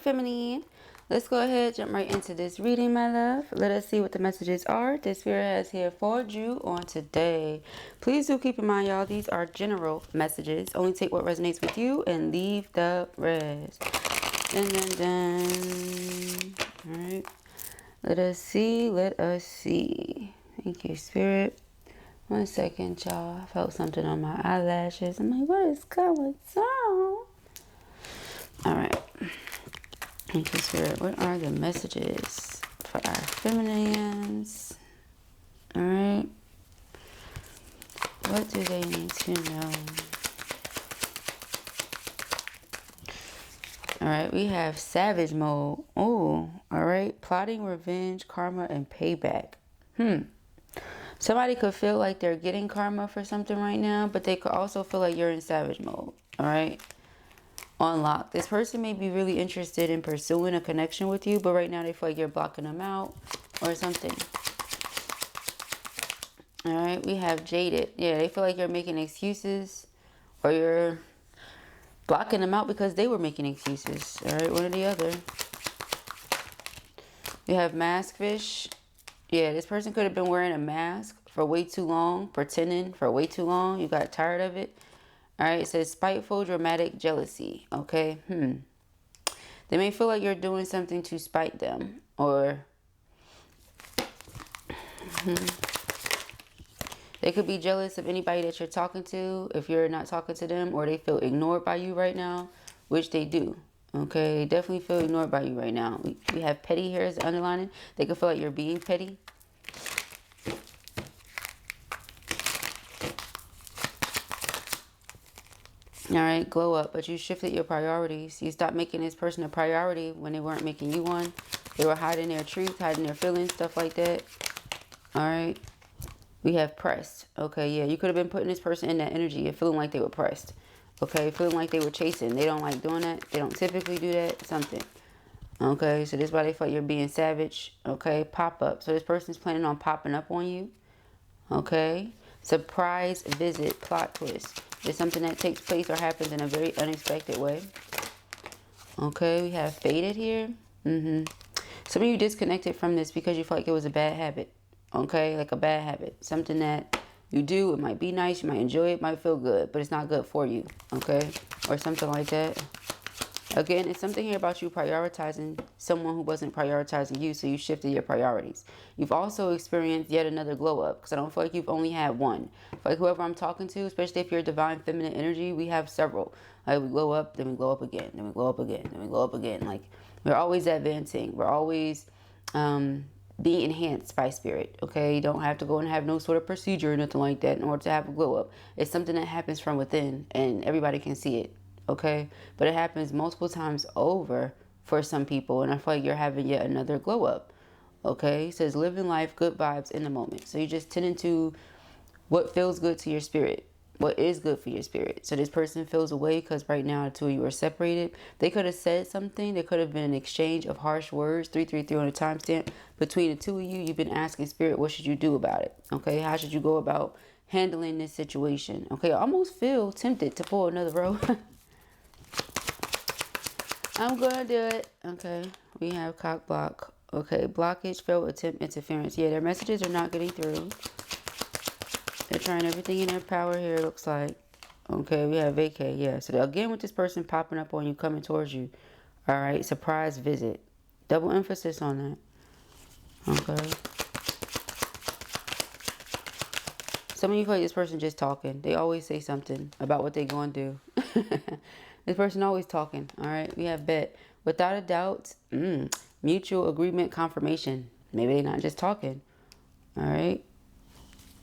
feminine. Let's go ahead, jump right into this reading, my love. Let us see what the messages are this spirit has here for you on today. Please do keep in mind, y'all, these are general messages. Only take what resonates with you and leave the rest. Dun, dun, dun. All right. Let us see. Let us see. Thank you, spirit. 1 second, y'all. I felt something on my eyelashes. I'm like, what is going on? All right. Thank you, spirit. What are the messages for our feminines? All right. What do they need to know? All right. We have savage mode. Oh, all right. Plotting revenge, karma, and payback. Somebody could feel like they're getting karma for something right now, but they could also feel like you're in savage mode. All right. On lock. This person may be really interested in pursuing a connection with you, but right now they feel like you're blocking them out or something. All right. We have jaded. Yeah, they feel like you're making excuses or you're blocking them out because they were making excuses. All right. One or the other. We have mask fish. Yeah, this person could have been wearing a mask for way too long, pretending for way too long. You got tired of it. All right, it says spiteful, dramatic jealousy. Okay, They may feel like you're doing something to spite them, or they could be jealous of anybody that you're talking to if you're not talking to them, or they feel ignored by you right now, which they do. Okay, they definitely feel ignored by you right now. We have petty here as underlining. They could feel like you're being petty. All right, glow up, but you shifted your priorities. You stopped making this person a priority when they weren't making you one. They were hiding their truth, hiding their feelings, stuff like that. All right. We have pressed. Okay, yeah, you could have been putting this person in that energy and feeling like they were pressed. Okay, feeling like they were chasing. They don't like doing that. They don't typically do that. Something. Okay, so this is why they feel like you're being savage. Okay, pop up. So this person's planning on popping up on you. Okay. Surprise visit, plot twist. It's something that takes place or happens in a very unexpected way. Okay, we have faded here. Some of you disconnected from this because you felt like it was a bad habit. Okay, like a bad habit. Something that you do, it might be nice, you might enjoy it, might feel good, but it's not good for you. Okay, or something like that. Again, it's something here about you prioritizing someone who wasn't prioritizing you, so you shifted your priorities. You've also experienced yet another glow up, because I don't feel like you've only had one. I feel like whoever I'm talking to, especially if you're divine feminine energy, we have several. Like we glow up, then we glow up again, then we glow up again, then we glow up again. Like we're always advancing. We're always being enhanced by spirit. Okay, you don't have to go and have no sort of procedure or nothing like that in order to have a glow up. It's something that happens from within, and everybody can see it. Okay, but it happens multiple times over for some people, and I feel like you're having yet another glow up. Okay, it says living life, good vibes in the moment. So you just tend into what feels good to your spirit, what is good for your spirit. So this person feels away because right now the two of you are separated. They could have said something. There could have been an exchange of harsh words. 333 on the timestamp between the two of you. You've been asking spirit, what should you do about it? Okay, how should you go about handling this situation? Okay, I almost feel tempted to pull another row. I'm gonna do it. Okay, we have cock block. Okay, blockage, failed attempt, interference. Yeah, their messages are not getting through. They're trying everything in their power here, it looks like. Okay, we have vacay. Yeah, so again with this person popping up on you, coming towards you. All right, surprise visit. Double emphasis on that. Okay. Some of you feel like this person just talking. They always say something about what they're going to do. This person always talking. All right. We have bet. Without a doubt, mutual agreement confirmation. Maybe they're not just talking. All right.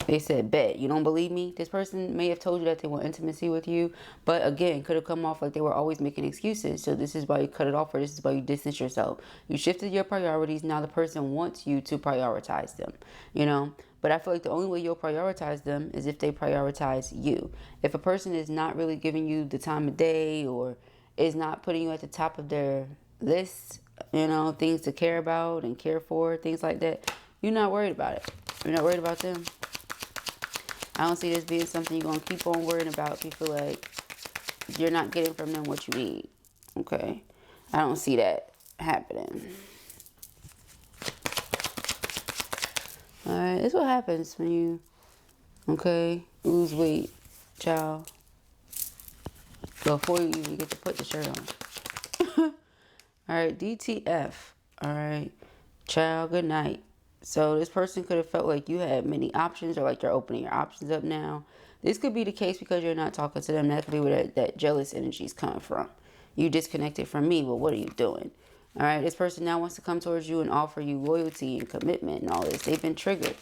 They said bet. You don't believe me? This person may have told you that they want intimacy with you. But again, could have come off like they were always making excuses. So this is why you cut it off, or this is why you distance yourself. You shifted your priorities. Now the person wants you to prioritize them. You know. But I feel like the only way you'll prioritize them is if they prioritize you. If a person is not really giving you the time of day or is not putting you at the top of their list, you know, things to care about and care for, things like that, you're not worried about it. You're not worried about them. I don't see this being something you're going to keep on worrying about if you feel like you're not getting from them what you need. Okay. I don't see that. happening. Alright, it's what happens when you, okay, lose weight, child. Before you even get to put the shirt on. Alright, DTF. Alright, child, good night. So this person could have felt like you had many options, or like you're opening your options up now. This could be the case because you're not talking to them. That could be where that jealous energy is coming from. You disconnected from me, but what are you doing? All right, this person now wants to come towards you and offer you loyalty and commitment and all this. They've been triggered.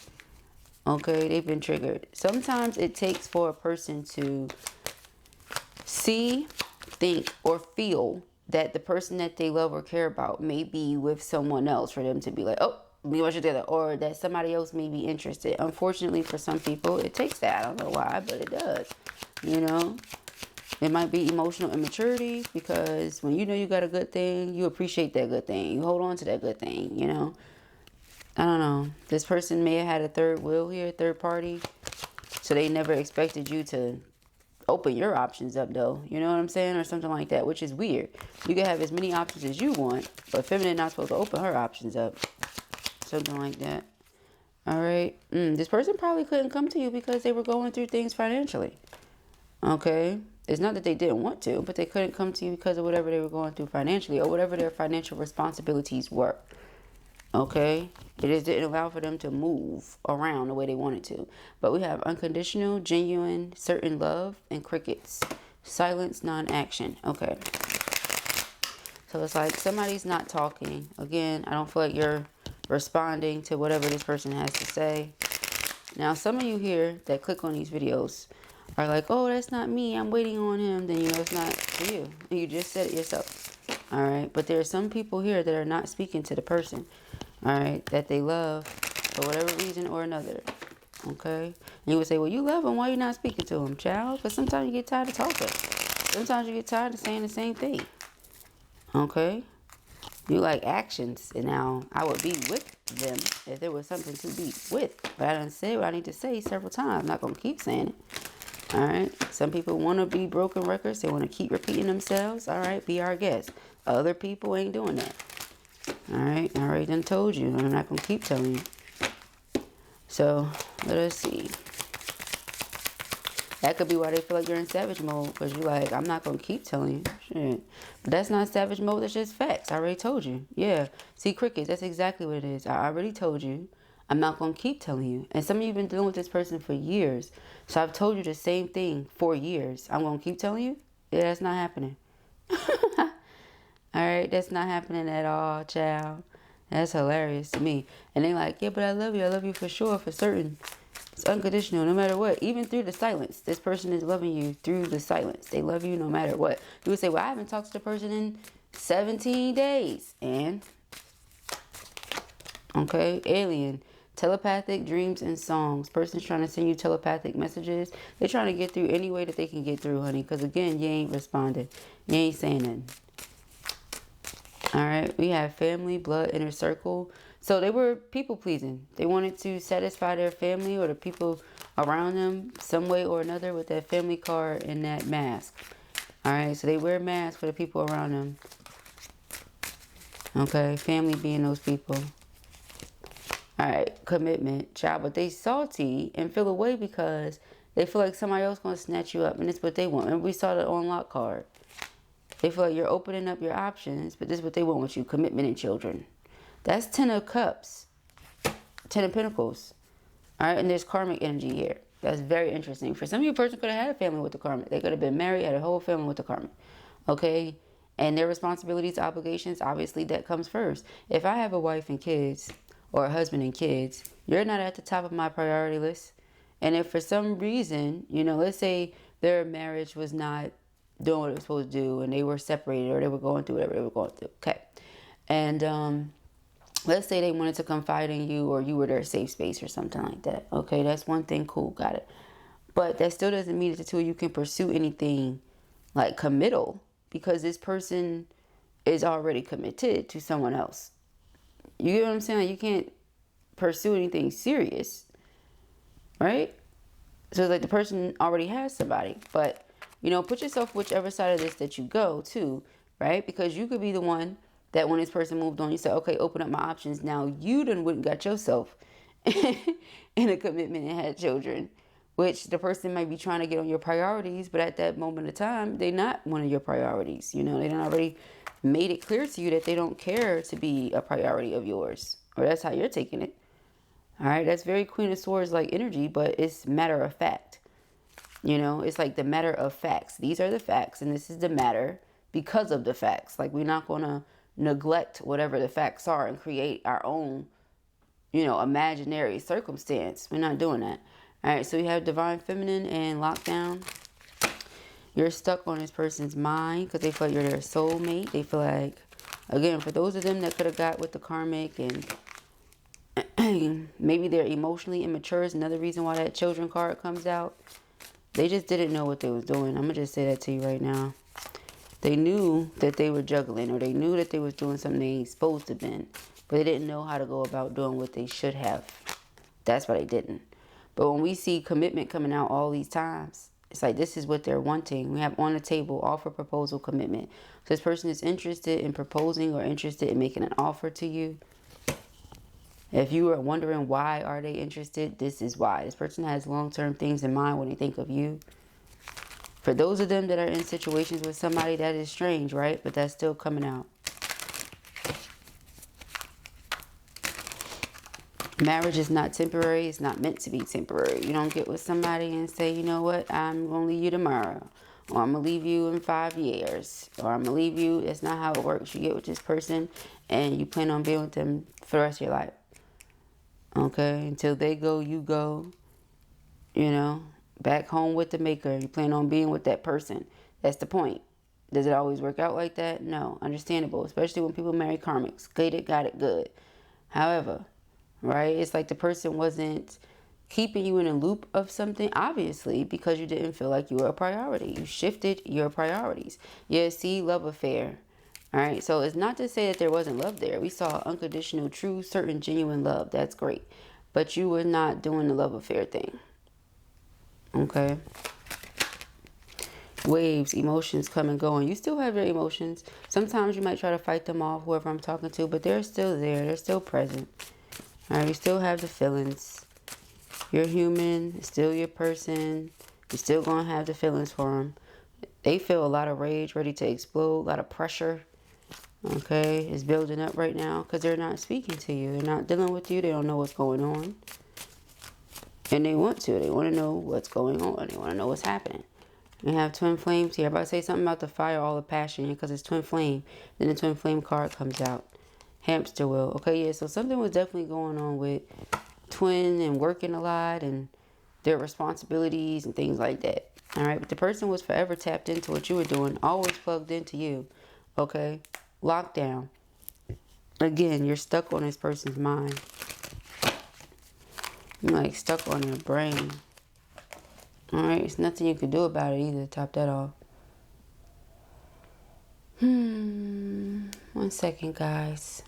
Okay, they've been triggered. Sometimes it takes for a person to see, think, or feel that the person that they love or care about may be with someone else for them to be like, oh, we want you together, or that somebody else may be interested. Unfortunately, for some people, it takes that. I don't know why, but it does. You know, it might be emotional immaturity, because when you know you got a good thing, you appreciate that good thing. You hold on to that good thing, you know. I don't know. This person may have had a third wheel here, third party. So they never expected you to open your options up, though. You know what I'm saying? Or something like that, which is weird. You can have as many options as you want, but feminine not supposed to open her options up. Something like that. All right. This person probably couldn't come to you because they were going through things financially. Okay. It's not that they didn't want to, but they couldn't come to you because of whatever they were going through financially, or whatever their financial responsibilities were. Okay. It just didn't allow for them to move around the way they wanted to. But we have unconditional, genuine, certain love, and crickets. Silence, non-action. Okay. So it's like somebody's not talking. Again, I don't feel like you're responding to whatever this person has to say. Now, some of you here that click on these videos are like, oh, that's not me, I'm waiting on him. Then you know it's not for you. And you just said it yourself. All right. But there are some people here that are not speaking to the person, all right, that they love for whatever reason or another. Okay. And you would say, well, you love him, why you not speaking to him, child? Because sometimes you get tired of talking. Sometimes you get tired of saying the same thing. Okay. You like actions, and now I would be with them if there was something to be with. But I done said what I need to say several times. I'm not going to keep saying it. All right. Some people want to be broken records. They want to keep repeating themselves. All right. Be our guest. Other people ain't doing that. All right. I already done told you. I'm not going to keep telling you. So let us see. That could be why they feel like you're in savage mode, because you're like, I'm not going to keep telling you. Shit. But that's not savage mode. That's just facts. I already told you. Yeah. See, crickets, that's exactly what it is. I already told you. I'm not going to keep telling you. And some of you have been dealing with this person for years. So I've told you the same thing for years. I'm going to keep telling you? Yeah, that's not happening. All right. That's not happening at all, child. That's hilarious to me. And they like, yeah, but I love you. I love you for sure, for certain. It's unconditional, no matter what. Even through the silence. This person is loving you through the silence. They love you no matter what. You would say, well, I haven't talked to the person in 17 days. And? Okay, alien. Telepathic dreams and songs. Person's trying to send you telepathic messages. They're trying to get through any way that they can get through, honey. Because, again, you ain't responding. You ain't saying nothing. All right, we have family, blood, inner circle. So they were people pleasing. They wanted to satisfy their family or the people around them some way or another with that family card and that mask. All right, so they wear masks for the people around them. Okay, family being those people. All right, commitment, child. But they salty and feel away because they feel like somebody else going to snatch you up, and it's what they want. And we saw the unlock card. They feel like you're opening up your options, but this is what they want with you, commitment and children. That's 10 of Cups, 10 of Pentacles. All right, and there's karmic energy here. That's very interesting. For some of you, a person could have had a family with the karmic. They could have been married, had a whole family with the karmic. Okay, and their responsibilities, obligations, obviously that comes first. If I have a wife and kids, or a husband and kids, you're not at the top of my priority list. And if for some reason, you know, let's say their marriage was not doing what it was supposed to do, and they were separated, or they were going through whatever they were going through. Okay. And let's say they wanted to confide in you, or you were their safe space or something like that. Okay, that's one thing. Cool, got it. But that still doesn't mean that the two of you can pursue anything like committal, because this person is already committed to someone else. You get what I'm saying? You can't pursue anything serious, right? So it's like the person already has somebody. But, you know, put yourself whichever side of this that you go to, right? Because you could be the one that when this person moved on, you said, okay, open up my options. Now you done went and got yourself in a commitment and had children, which the person might be trying to get on your priorities, but at that moment of time, they're not one of your priorities. You know, they done already made it clear to you that they don't care to be a priority of yours, or that's how you're taking it. All right, that's very Queen of Swords like energy, but it's matter of fact. You know, it's like the matter of facts. These are the facts, and this is the matter because of the facts. Like, we're not going to neglect whatever the facts are and create our own, you know, imaginary circumstance. We're not doing that. All right, so you have Divine Feminine and Lockdown. You're stuck on this person's mind because they feel like you're their soulmate. They feel like, again, for those of them that could have got with the karmic, and maybe they're emotionally immature is another reason why that children card comes out. They just didn't know what they was doing. I'm going to just say that to you right now. They knew that they were juggling, or they knew that they was doing something they ain't supposed to have been, but they didn't know how to go about doing what they should have. That's why they didn't. But when we see commitment coming out all these times, it's like this is what they're wanting. We have on the table offer, proposal, commitment. So this person is interested in proposing or interested in making an offer to you. If you are wondering why are they interested, this is why. This person has long-term things in mind when they think of you. For those of them that are in situations with somebody, that is strange, right? But that's still coming out. Marriage is not temporary. It's not meant to be temporary. You don't get with somebody and say, you know what, I'm going to leave you tomorrow. Or I'm going to leave you in 5 years. Or I'm going to leave you. That's not how it works. You get with this person and you plan on being with them for the rest of your life. Okay? Until they go, you go. You know? Back home with the maker. You plan on being with that person. That's the point. Does it always work out like that? No. Understandable. Especially when people marry karmics. Get it, got it, good. However, right? It's like the person wasn't keeping you in a loop of something, obviously, because you didn't feel like you were a priority. You shifted your priorities. Yeah, see, love affair. All right, so it's not to say that there wasn't love there. We saw unconditional, true, certain, genuine love. That's great. But you were not doing the love affair thing. Okay? Waves, emotions come and go, and you still have your emotions. Sometimes you might try to fight them off, whoever I'm talking to, but they're still there. They're still present. All right, you still have the feelings. You're human. It's still your person. You're still going to have the feelings for them. They feel a lot of rage, ready to explode, a lot of pressure. Okay, it's building up right now because they're not speaking to you. They're not dealing with you. They don't know what's going on. And they want to. They want to know what's going on. They want to know what's happening. We have twin flames here. I'm about to say something about the fire, all the passion here, because it's twin flame. Then the twin flame card comes out. Hamster wheel. Okay, yeah, so something was definitely going on with twin and working a lot and their responsibilities and things like that. All right, but the person was forever tapped into what you were doing, always plugged into you. Okay, lockdown. Again, you're stuck on this person's mind. You're like stuck on their brain. All right, it's nothing you can do about it either. Top that off. 1 second, guys.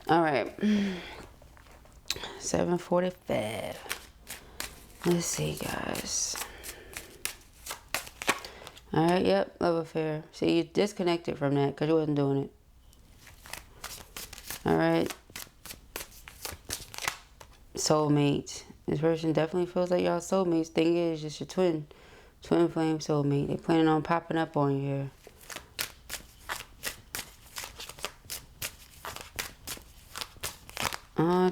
All right. 7:45. Let's see, guys. All right, yep, love affair. See, you disconnected from that because you wasn't doing it. All right. Soulmate. This person definitely feels like y'all soulmates. Thing is, just your twin flame soulmate. They planning on popping up on you here.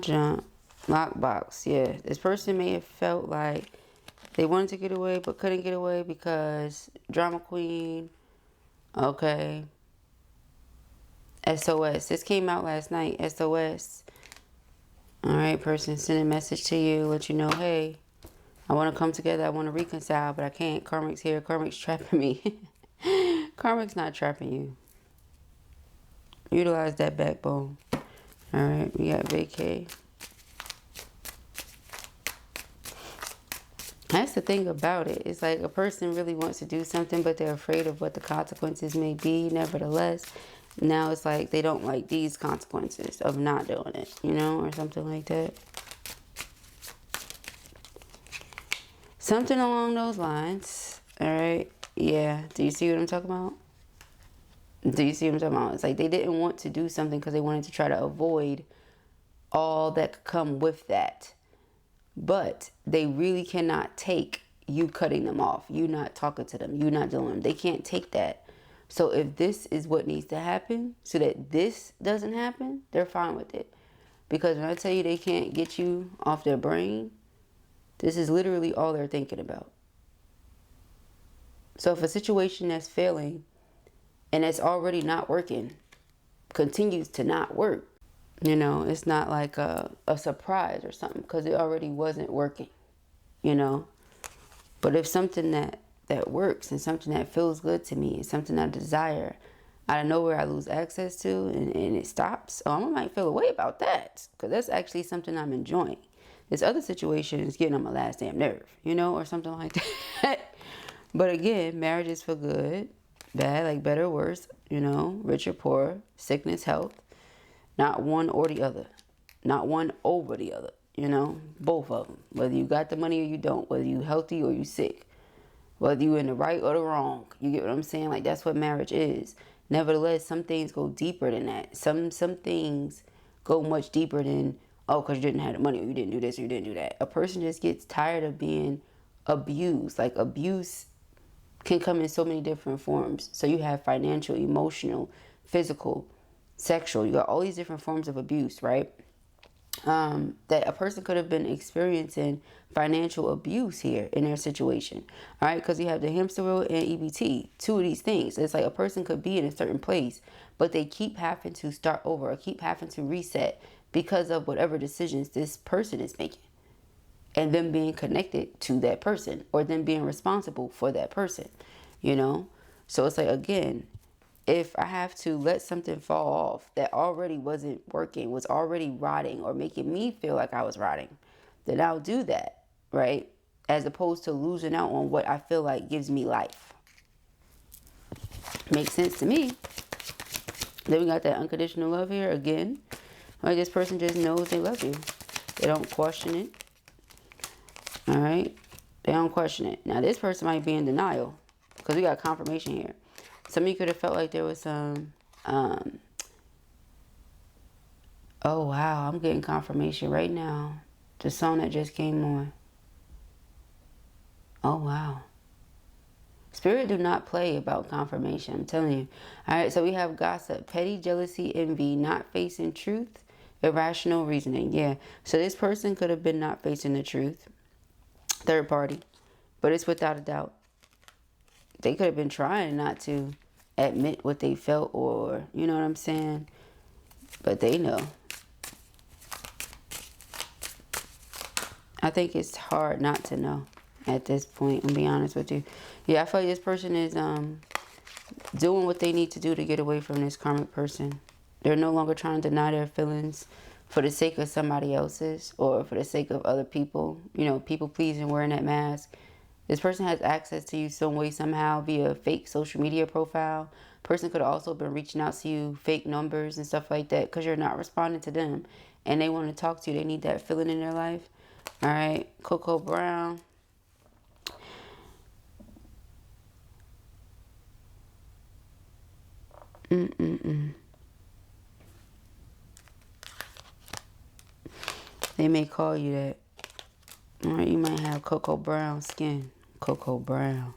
Jump. Lockbox. Yeah, this person may have felt like they wanted to get away but couldn't get away because drama queen. Okay. SOS. This came out last night. SOS. All right, person send a message to you, let you know, hey, I want to come together. I want to reconcile, but I can't. Karmic's here. Karmic's trapping me. Karmic's not trapping you. Utilize that backbone. All right, we got vacay. That's the thing about it. It's like a person really wants to do something, but they're afraid of what the consequences may be. Nevertheless, now it's like they don't like these consequences of not doing it, you know, or something like that. Something along those lines. All right. Yeah. Do you see what I'm talking about? Do you see what I'm talking about? It's like they didn't want to do something because they wanted to try to avoid all that could come with that. But they really cannot take you cutting them off, you not talking to them, you not doing them. They can't take that. So if this is what needs to happen so that this doesn't happen, they're fine with it. Because when I tell you they can't get you off their brain, this is literally all they're thinking about. So if a situation that's failing and it's already not working continues to not work, you know, it's not like a surprise or something because it already wasn't working, you know. But if something that works and something that feels good to me and something I desire, out of nowhere I lose access to and it stops, I might feel a way about that because that's actually something I'm enjoying. This other situation is getting on my last damn nerve, you know, or something like that. But again, marriage is for good, bad, like better or worse, you know, rich or poor, sickness, health. Not one or the other. Not one over the other. You know, both of them. Whether you got the money or you don't. Whether you healthy or you sick. Whether you in the right or the wrong. You get what I'm saying? Like, that's what marriage is. Nevertheless, some things go deeper than that. Some things go much deeper than, oh, because you didn't have the money or you didn't do this or you didn't do that. A person just gets tired of being abused. Like, abuse can come in so many different forms. So you have financial, emotional, physical, sexual. You got all these different forms of abuse, right? That a person could have been experiencing financial abuse here in their situation, all right? Because you have the hamster wheel and EBT, two of these things. It's like a person could be in a certain place, but they keep having to start over or keep having to reset because of whatever decisions this person is making and them being connected to that person or them being responsible for that person, you know? So it's like, again, if I have to let something fall off that already wasn't working, was already rotting or making me feel like I was rotting, then I'll do that, right? As opposed to losing out on what I feel like gives me life. Makes sense to me. Then we got that unconditional love here again. Like this person just knows they love you. They don't question it. All right? They don't question it. Now this person might be in denial because we got confirmation here. Some of you could have felt like there was some, oh wow, I'm getting confirmation right now. The song that just came on. Oh wow. Spirit do not play about confirmation, I'm telling you. All right, so we have gossip, petty, jealousy, envy, not facing truth, irrational reasoning. Yeah, so this person could have been not facing the truth. Third party, but it's without a doubt. They could have been trying not to admit what they felt or, you know what I'm saying? But they know. I think it's hard not to know at this point, and be honest with you. Yeah, I feel like this person is doing what they need to do to get away from this karmic person. They're no longer trying to deny their feelings for the sake of somebody else's or for the sake of other people. You know, people pleasing, wearing that mask. This person has access to you some way, somehow, via fake social media profile. Person could have also been reaching out to you, fake numbers and stuff like that, because you're not responding to them. And they want to talk to you. They need that feeling in their life. All right, Coco Brown. They may call you that. All right, you might have Coco Brown skin. Coco Brown.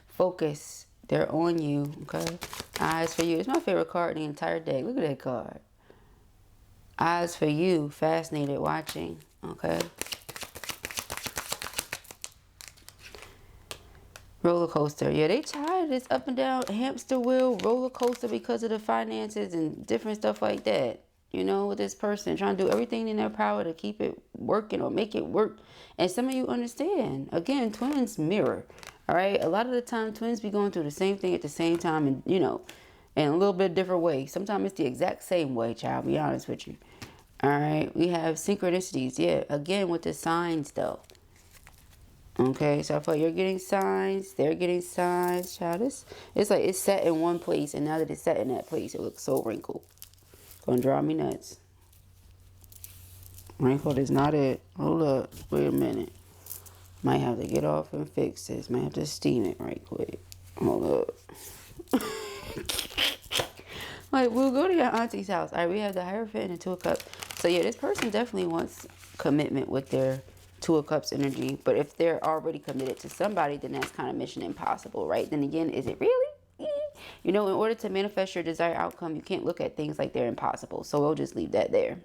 Focus. They're on you, okay? Eyes for you. It's my favorite card the entire day. Look at that card. Eyes for you. Fascinated watching, okay? Roller coaster. Yeah, they tired of this up and down hamster wheel roller coaster because of the finances and different stuff like that. You know, with this person trying to do everything in their power to keep it working or make it work. And some of you understand. Again, twins mirror. All right. A lot of the time, twins be going through the same thing at the same time, and you know, in a little bit different way. Sometimes it's the exact same way, child. Be honest with you. All right. We have synchronicities. Yeah. Again, with the signs though. Okay, so I feel like you're getting signs. They're getting signs, child. It's like it's set in one place, and now that it's set in that place, it looks so wrinkled. Gonna drive me nuts. Wrinkled is not it. Hold up. Wait a minute. Might have to get off and fix this. Might have to steam it right quick. Hold up. Like, we'll go to your auntie's house. All right, we have the Hierophant and the Two of Cups. So, yeah, this person definitely wants commitment with their Two of Cups energy. But if they're already committed to somebody, then that's kind of mission impossible, right? Then again, is it really? You know, in order to manifest your desired outcome, you can't look at things like they're impossible. So, we'll just leave that there.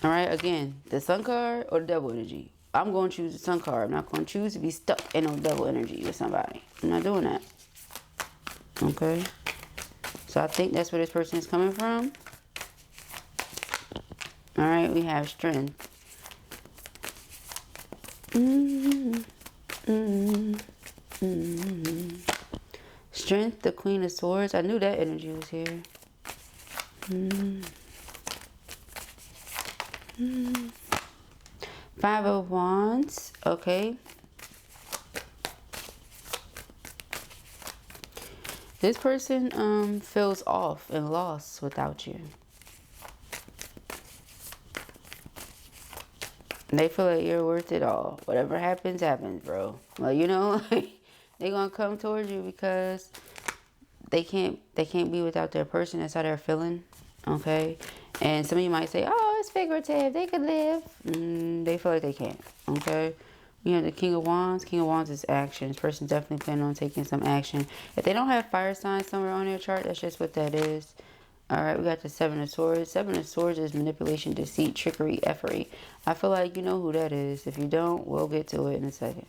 All right, again, the Sun card or the Devil energy. I'm going to choose the Sun card. I'm not going to choose to be stuck in no Devil energy with somebody. I'm not doing that. Okay, so I think that's where this person is coming from. All right, we have Strength. Strength, the Queen of Swords. I knew that energy was here. Five of Wands. Okay. This person feels off and lost without you. They feel like you're worth it all. Whatever happens, happens, bro. Well, you know, they're gonna come towards you because they can't be without their person. That's how they're feeling. Okay. And some of you might say, oh, it's figurative. They could live. They feel like they can't. Okay. We have the King of Wands. King of Wands is action. This person definitely planning on taking some action. If they don't have fire signs somewhere on their chart, that's just what that is. Alright, we got the Seven of Swords. Seven of Swords is manipulation, deceit, trickery, effery. I feel like you know who that is. If you don't, we'll get to it in a second.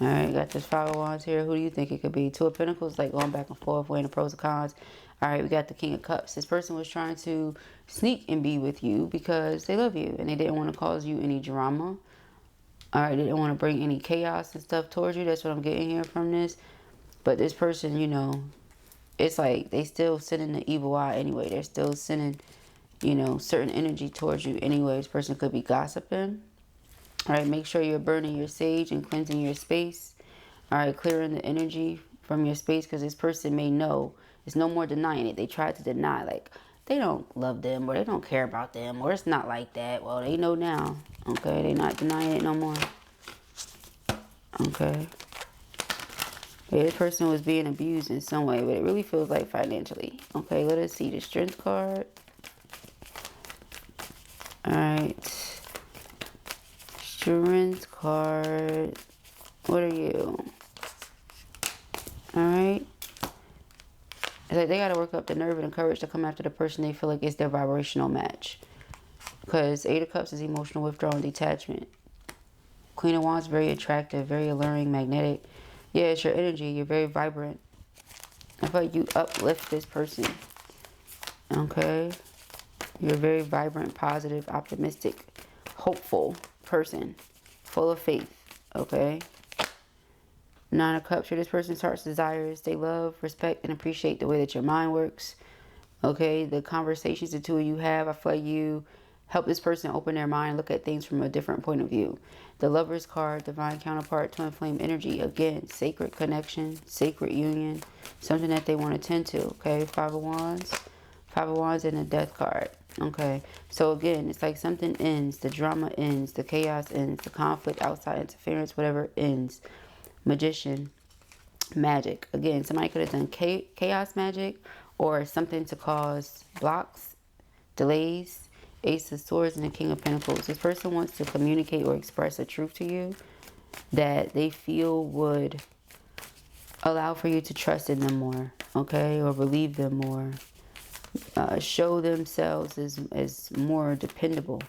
Alright, got this Five of Wands here. Who do you think it could be? Two of Pentacles, like going back and forth, weighing the pros and cons. Alright, we got the King of Cups. This person was trying to sneak and be with you because they love you and they didn't want to cause you any drama. Alright, they didn't want to bring any chaos and stuff towards you. That's what I'm getting here from this. But this person, you know, it's like they still sending the evil eye anyway. They're still sending, you know, certain energy towards you anyway. This person could be gossiping. Alright, make sure you're burning your sage and cleansing your space. Alright, clearing the energy from your space because this person may know. There's no more denying it. They tried to deny, like, they don't love them or they don't care about them or it's not like that. Well, they know now. Okay, they're not denying it no more. Okay. Yeah, this person was being abused in some way, but it really feels like financially. Okay, let us see the Strength card. Alright. Strength card. What are you? Alright. It's like they got to work up the nerve and the courage to come after the person they feel like is their vibrational match. Because Eight of Cups is emotional withdrawal and detachment. Queen of Wands, very attractive, very alluring, magnetic. Yeah, it's your energy. You're very vibrant. I feel like you uplift this person. Okay? You're a very vibrant, positive, optimistic, hopeful person. Full of faith. Okay? Nine of Cups, you're this person's heart's desires. They love, respect, and appreciate the way that your mind works. Okay? The conversations the two of you have, I feel like you help this person open their mind and look at things from a different point of view. The Lover's card, divine counterpart, twin flame energy. Again, sacred connection, sacred union. Something that they want to tend to. Okay, Five of Wands. Five of Wands and the Death card. Okay, so again, it's like something ends. The drama ends. The chaos ends. The conflict, outside interference, whatever ends. Magician, magic. Again, somebody could have done chaos magic or something to cause blocks, delays. Ace of Swords and the King of Pentacles. This person wants to communicate or express a truth to you that they feel would allow for you to trust in them more, okay, or believe them more, show themselves as more dependable,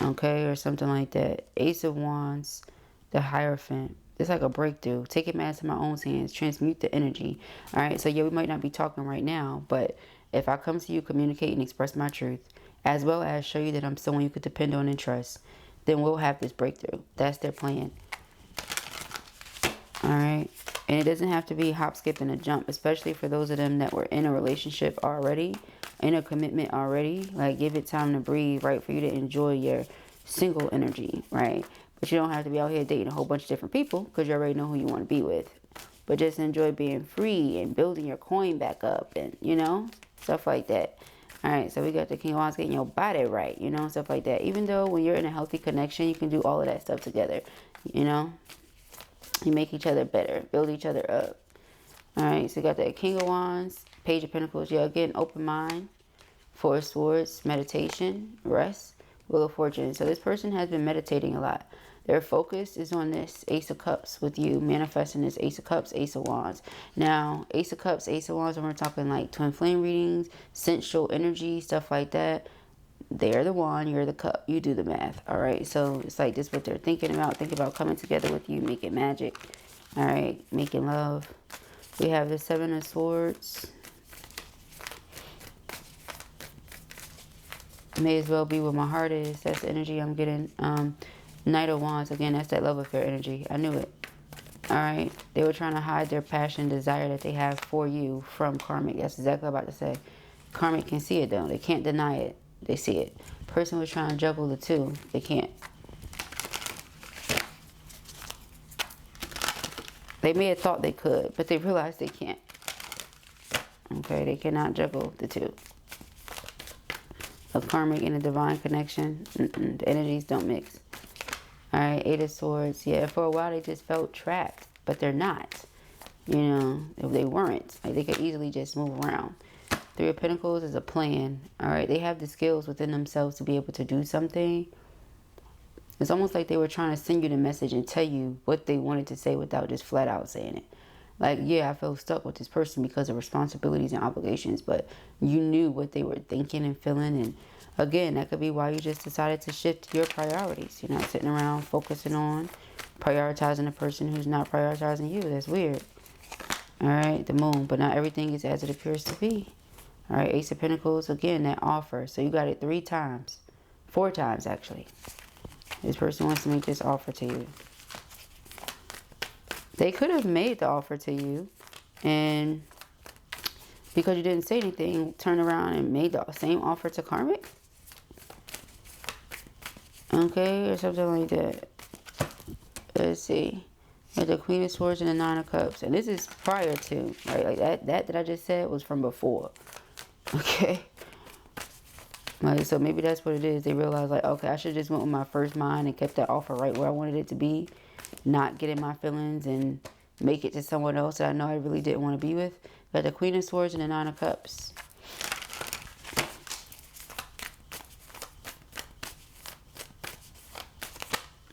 okay, or something like that. Ace of Wands, the Hierophant. It's like a breakthrough. Take it matter to my own hands. Transmute the energy. All right, so yeah, we might not be talking right now, but if I come to you, communicate and express my truth, as well as show you that I'm someone you could depend on and trust, then we'll have this breakthrough. That's their plan. All right. And it doesn't have to be hop, skip, and a jump, especially for those of them that were in a relationship already, in a commitment already. Like, give it time to breathe, right, for you to enjoy your single energy, right? But you don't have to be out here dating a whole bunch of different people because you already know who you want to be with. But just enjoy being free and building your coin back up and, you know, stuff like that. All right, so we got the King of Wands getting your body right, you know, stuff like that. Even though when you're in a healthy connection, you can do all of that stuff together, you know. You make each other better, build each other up. All right, so you got the King of Wands, Page of Pentacles. Yeah, again, open mind, Four of Swords, meditation, rest, Wheel of Fortune. So this person has been meditating a lot. Their focus is on this Ace of Cups with you, manifesting this Ace of Cups, Ace of Wands. Now, Ace of Cups, Ace of Wands, when we're talking like twin flame readings, sensual energy, stuff like that, they're the wand, you're the cup. You do the math, all right? So it's like this what they're thinking about. Think about coming together with you, making magic, all right? Making love. We have the Seven of Swords. May as well be where my heart is. That's the energy I'm getting. Knight of Wands, again, that's that love affair energy. I knew it. All right. They were trying to hide their passion, desire that they have for you from karmic. That's exactly what I'm about to say. Karmic can see it, though. They can't deny it. They see it. Person was trying to juggle the two. They can't. They may have thought they could, but they realized they can't. Okay, they cannot juggle the two. A karmic and a divine connection. The energies don't mix. All right, Eight of Swords. Yeah, for a while they just felt trapped, but they're not. You know, if they weren't, like they could easily just move around. Three of Pentacles is a plan. All right, they have the skills within themselves to be able to do something. It's almost like they were trying to send you the message and tell you what they wanted to say without just flat out saying it. Like, yeah, I feel stuck with this person because of responsibilities and obligations, but you knew what they were thinking and feeling. And again, that could be why you just decided to shift your priorities. You're not sitting around focusing on prioritizing a person who's not prioritizing you. That's weird. All right, the Moon, but not everything is as it appears to be. All right, Ace of Pentacles, again, that offer. So you got it 3 times. 4 times, actually. This person wants to make this offer to you. They could have made the offer to you, and because you didn't say anything, turn around and made the same offer to karmic. Okay, or something like that. Let's see. With the Queen of Swords and the Nine of Cups. And this is prior to, right? Like that I just said was from before. Okay. Like, so maybe that's what it is. They realize, like, okay, I should just went with my first mind and kept that offer right where I wanted it to be. Not get in my feelings and make it to someone else that I know I really didn't want to be with. Got the Queen of Swords and the Nine of Cups.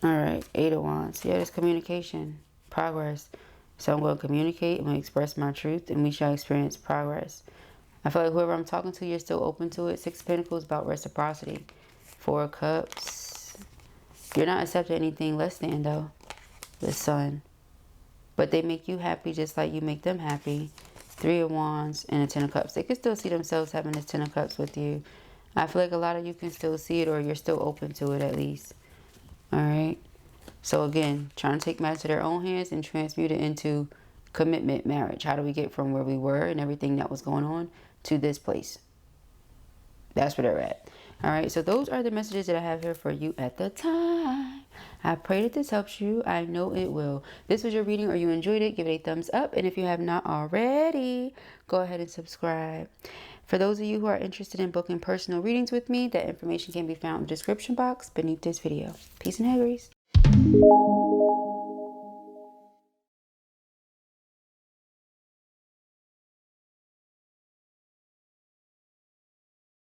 Alright, Eight of Wands. Yeah, there's communication. Progress. So I'm going to communicate. I'm going to express my truth. And we shall experience progress. I feel like whoever I'm talking to, you're still open to it. Six of Pentacles about reciprocity. Four of Cups. You're not accepting anything less than, though. The Sun. But they make you happy just like you make them happy. Three of Wands and a Ten of Cups. They can still see themselves having this Ten of Cups with you. I feel like a lot of you can still see it, or you're still open to it at least. Alright. So again, trying to take matters to their own hands and transmute it into commitment, marriage. How do we get from where we were and everything that was going on to this place? That's where they're at. Alright, so those are the messages that I have here for you at the time. I pray that this helps you. I know it will. This was your reading or you enjoyed it, give it a thumbs up. And if you have not already, go ahead and subscribe. For those of you who are interested in booking personal readings with me, that information can be found in the description box beneath this video. Peace and hair grease.